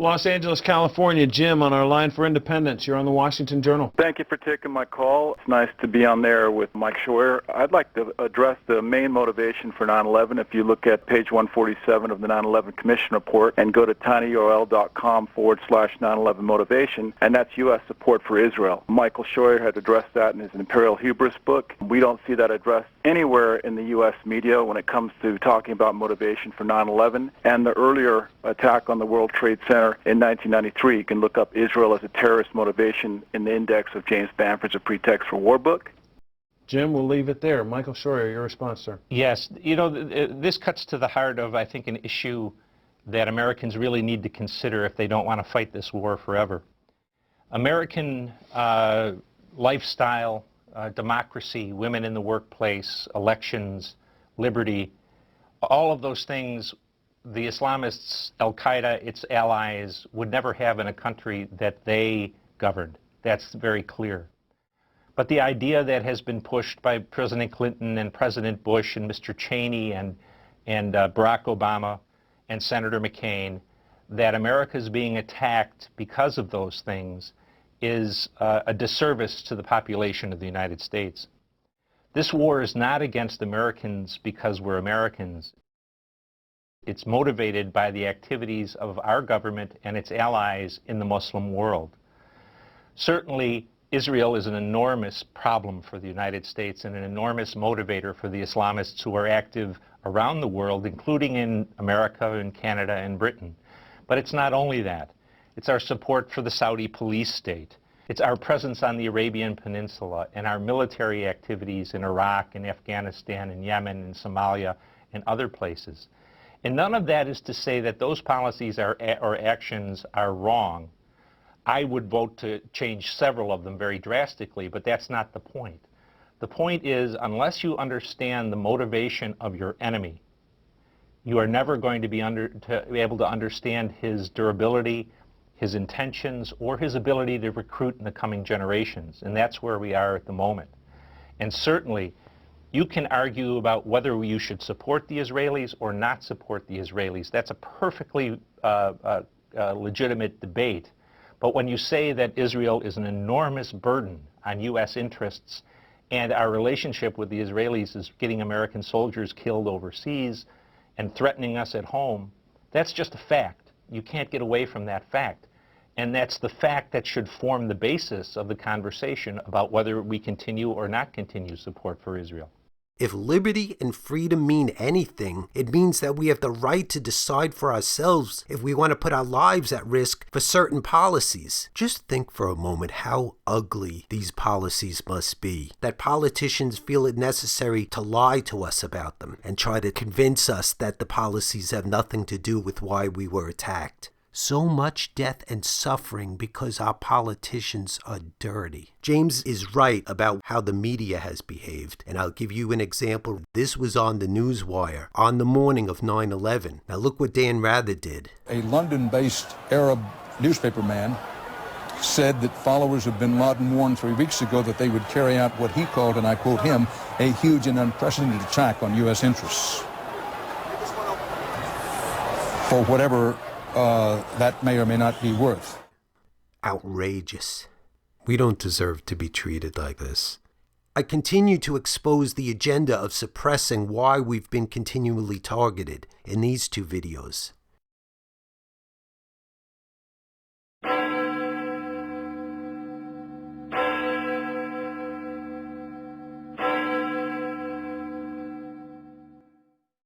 Los Angeles, California. Jim on our line for independence. You're on the Washington Journal. Thank you for taking my call. It's nice to be on there with Mike Scheuer. I'd like to address the main motivation for 9/11. If you look at page 147 of the 9/11 Commission Report and go to tinyurl.com/9/11 motivation, and that's U.S. support for Israel. Michael Scheuer had addressed that in his IMPERIAL HUBRIS book. We don't see that addressed anywhere in the U.S. media when it comes to talking about motivation for 9/11 and the earlier attack on the World Trade Center in 1993. You can look up Israel as a terrorist motivation in the index of James Bamford's A Pretext for War book. Jim, we'll leave it there. Michael Scheuer, your response, sir. Yes, you know, this cuts to the heart of, I think, an issue that Americans really need to consider if they don't want to fight this war forever. American lifestyle, democracy, women in the workplace, elections, liberty, all of those things the Islamists, Al-Qaeda, its allies, would never have in a country that they governed. That's very clear. But the idea that has been pushed by President Clinton and President Bush and Mr. Cheney and Barack Obama and Senator McCain, that America is being attacked because of those things, is a disservice to the population of the United States. This war is not against Americans because we're Americans. It's motivated by the activities of our government and its allies in the Muslim world. Certainly, Israel is an enormous problem for the United States and an enormous motivator for the Islamists who are active around the world, including in America and Canada and Britain. But it's not only that. It's our support for the Saudi police state. It's our presence on the Arabian Peninsula and our military activities in Iraq and Afghanistan and Yemen and Somalia and other places. And none of that is to say that those policies or actions are wrong. I would vote to change several of them very drastically, but that's not the point. The point is, unless you understand the motivation of your enemy, you are never going to be able to understand his durability, his intentions, or his ability to recruit in the coming generations. And that's where we are at the moment. And certainly, you can argue about whether you should support the Israelis or not support the Israelis. That's a perfectly legitimate debate. But when you say that Israel is an enormous burden on U.S. interests and our relationship with the Israelis is getting American soldiers killed overseas and threatening us at home, that's just a fact. You can't get away from that fact. And that's the fact that should form the basis of the conversation about whether we continue or not continue support for Israel. If liberty and freedom mean anything, it means that we have the right to decide for ourselves if we want to put our lives at risk for certain policies. Just think for a moment how ugly these policies must be, that politicians feel it necessary to lie to us about them and try to convince us that the policies have nothing to do with why we were attacked. So much death and suffering because our politicians are dirty. James is right about how the media has behaved, and I'll give you an example. This was on the Newswire on the morning of 9/11. Now look what Dan Rather did. A London-based Arab newspaper man said that followers of bin Laden warned 3 weeks ago that they would carry out what he called, and I quote him, a huge and unprecedented attack on U.S. interests. For whatever that may or may not be worth. Outrageous. We don't deserve to be treated like this. I continue to expose the agenda of suppressing why we've been continually targeted in these two videos.